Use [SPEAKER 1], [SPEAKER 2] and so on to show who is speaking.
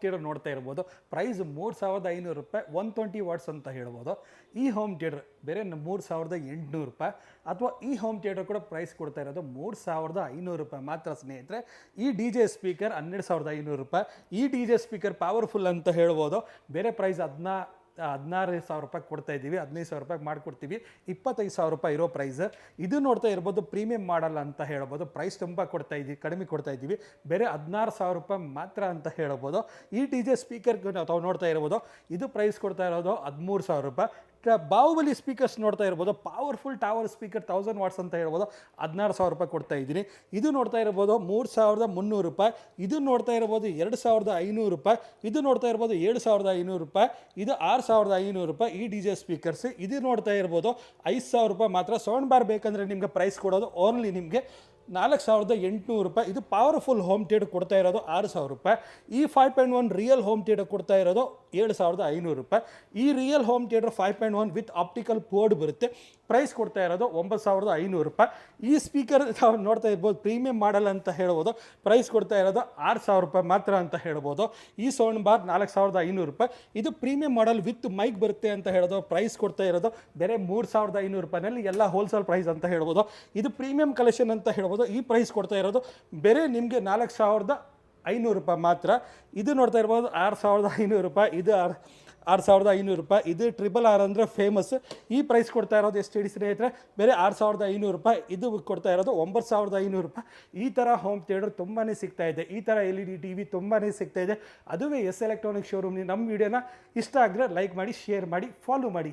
[SPEAKER 1] Theatre ನೋಡ್ತಾ ಇರ್ಬೋದು. Price 3500 ರೂಪಾಯಿ, 120 ವಾಟ್ಸ್ ಅಂತ ಹೇಳ್ಬೋದು. ಈ ಹೋಮ್ ಥಿಯೇಟರ್ ಬೇರೆ 3800 ರೂಪಾಯಿ, ಅಥವಾ ಈ ಹೋಮ್ ಥಿಯೇಟರ್ ಕೂಡ ಪ್ರೈಸ್ ಕೊಡ್ತಾ ಇರೋದು 3500 ರೂಪಾಯಿ ಮಾತ್ರ ಸ್ನೇಹಿತರೆ. ಈ ಡಿ ಜೆ ಸ್ಪೀಕರ್ 12500 ರೂಪಾಯಿ. ಈ ಡಿ ಜೆ ಸ್ಪೀಕರ್ ಪವರ್ಫುಲ್ ಅಂತ ಹೇಳ್ಬೋದು. ಬೇರೆ ಪ್ರೈಸ್ 16,000 ರೂಪಾಯಿ ಕೊಡ್ತಾ ಇದ್ದೀವಿ, 15,000 ರೂಪಾಯಿ ಮಾಡಿಕೊಡ್ತೀವಿ, 25,000 ರೂಪಾಯಿ ಇರೋ ಪ್ರೈಸ್. ಇದು ನೋಡ್ತಾ ಇರ್ಬೋದು ಪ್ರೀಮಿಯಂ ಮಾಡಲ್ ಅಂತ ಹೇಳ್ಬೋದು. ಪ್ರೈಸ್ ತುಂಬ ಕಡಿಮೆ ಕೊಡ್ತಾ ಇದ್ದೀವಿ, ಬೇರೆ 16,000 ರೂಪಾಯಿ ಮಾತ್ರ ಅಂತ ಹೇಳ್ಬೋದು. ಈ ಡಿ ಜೆ ಸ್ಪೀಕರ್ ತಾವು ನೋಡ್ತಾ ಇರ್ಬೋದು, ಇದು ಪ್ರೈಸ್ ಕೊಡ್ತಾ ಇರೋದು 13,000 ರೂಪಾಯಿ. ಬಾಹುಬಲಿ ಸ್ಪೀಕರ್ಸ್ ನೋಡ್ತಾ ಇರ್ಬೋದು, ಪವರ್ಫುಲ್ ಟವರ್ ಸ್ಪೀಕರ್ 1000 ವಾಟ್ಸ್ ಅಂತ ಹೇಳ್ಬೋದು, 16,000 ರೂಪಾಯಿ ಕೊಡ್ತಾ ಇದ್ದೀನಿ. ಇದು ನೋಡ್ತಾ ಇರ್ಬೋದು 3,300 ರೂಪಾಯಿ. ಇದು ನೋಡ್ತಾ ಇರ್ಬೋದು 2,500 ರೂಪಾಯಿ. ಇದು ನೋಡ್ತಾ ಇರ್ಬೋದು 7,500 ರೂಪಾಯಿ. ಇದು 6,500 ರೂಪಾಯಿ ಈ ಡಿ ಜೆ ಸ್ಪೀಕರ್ಸ್. ಇದು ನೋಡ್ತಾ ಇರ್ಬೋದು 5,000 ರೂಪಾಯಿ ಮಾತ್ರ. ಸೌಂಡ್ ಬಾರ್ ಬೇಕಂದರೆ ನಿಮಗೆ ಪ್ರೈಸ್ ಕೊಡೋದು ಓನ್ಲಿ ನಿಮಗೆ 4,800 ರೂಪಾಯಿ. ಇದು ಪವರ್ಫುಲ್ ಹೋಮ್ ಥಿಯೇಟರ್ ಕೊಡ್ತಾ ಇರೋದು 6,000 ರೂಪಾಯಿ. ಈ 5.1 ರಿಯಲ್ ಹೋಮ್ ಥಿಯೇಟರ್ ಕೊಡ್ತಾ ಇರೋದು 7,500 ರೂಪಾಯಿ. ಈ real home theatre 5.1 with optical board ಬರುತ್ತೆ. ಪ್ರೈಸ್ ಕೊಡ್ತಾ ಇರೋದು 9,500 ರೂಪಾಯಿ. ಈ ಸ್ಪೀಕರ್ ನೋಡ್ತಾ ಇರ್ಬೋದು ಪ್ರೀಮಿಯಂ ಮಾಡಲ್ ಅಂತ ಹೇಳ್ಬೋದು. ಪ್ರೈಸ್ ಕೊಡ್ತಾ ಇರೋದು 6,000 ರೂಪಾಯಿ ಮಾತ್ರ ಅಂತ ಹೇಳ್ಬೋದು. ಈ ಸೌಂಡ್ ಬಾರ್ 4,500 ರೂಪಾಯಿ. ಇದು ಪ್ರೀಮಿಯಂ ಮಾಡಲ್ ವಿತ್ ಮೈಕ್ ಬರುತ್ತೆ ಅಂತ ಹೇಳೋದು. ಪ್ರೈಸ್ ಕೊಡ್ತಾ ಇರೋದು ಬೇರೆ 3,500 ರೂಪಾಯಿನಲ್ಲಿ, ಎಲ್ಲ ಹೋಲ್ಸೇಲ್ ಪ್ರೈಸ್ ಅಂತ ಹೇಳ್ಬೋದು. ಇದು ಪ್ರೀಮಿಯಂ ಕಲೆಕ್ಷನ್ ಅಂತ ಹೇಳ್ಬೋದು. ಈ ಪ್ರೈಸ್ ಕೊಡ್ತಾ ಇರೋದು ಬೇರೆ ನಿಮಗೆ 4,500 ರೂಪಾಯಿ ಮಾತ್ರ. ಇದು ನೋಡ್ತಾ ಇರ್ಬೋದು 6,500 ರೂಪಾಯಿ. ಇದು 6,500 ರೂಪಾಯಿ. ಇದು RRR ಅಂದರೆ ಫೇಮಸ್. ಈ ಪ್ರೈಸ್ ಕೊಡ್ತಾ ಇರೋದು ಎಷ್ಟು ಹೇಳಿ ಸ್ನೇಹಿತರೆ, ಬೇರೆ 6,500 ರೂಪಾಯಿ. ಇದು ಕೊಡ್ತಾ ಇರೋದು 9,500 ರೂಪಾಯಿ. ಈ ಥರ ಹೋಮ್ ಥಿಯೇಟರ್ ತುಂಬಾ ಸಿಗ್ತಾ ಇದೆ. ಈ ಥರ LED TV ತುಂಬಾ ಸಿಗ್ತಾ ಇದೆ. ಅದುವೇ ಎಸ್ ಎಲೆಕ್ಟ್ರಾನಿಕ್ ಶೋರೂಮ್. ನಮ್ಮ ವಿಡಿಯೋನ ಇಷ್ಟ ಆದರೆ ಲೈಕ್ ಮಾಡಿ, ಶೇರ್ ಮಾಡಿ, ಫಾಲೋ ಮಾಡಿ.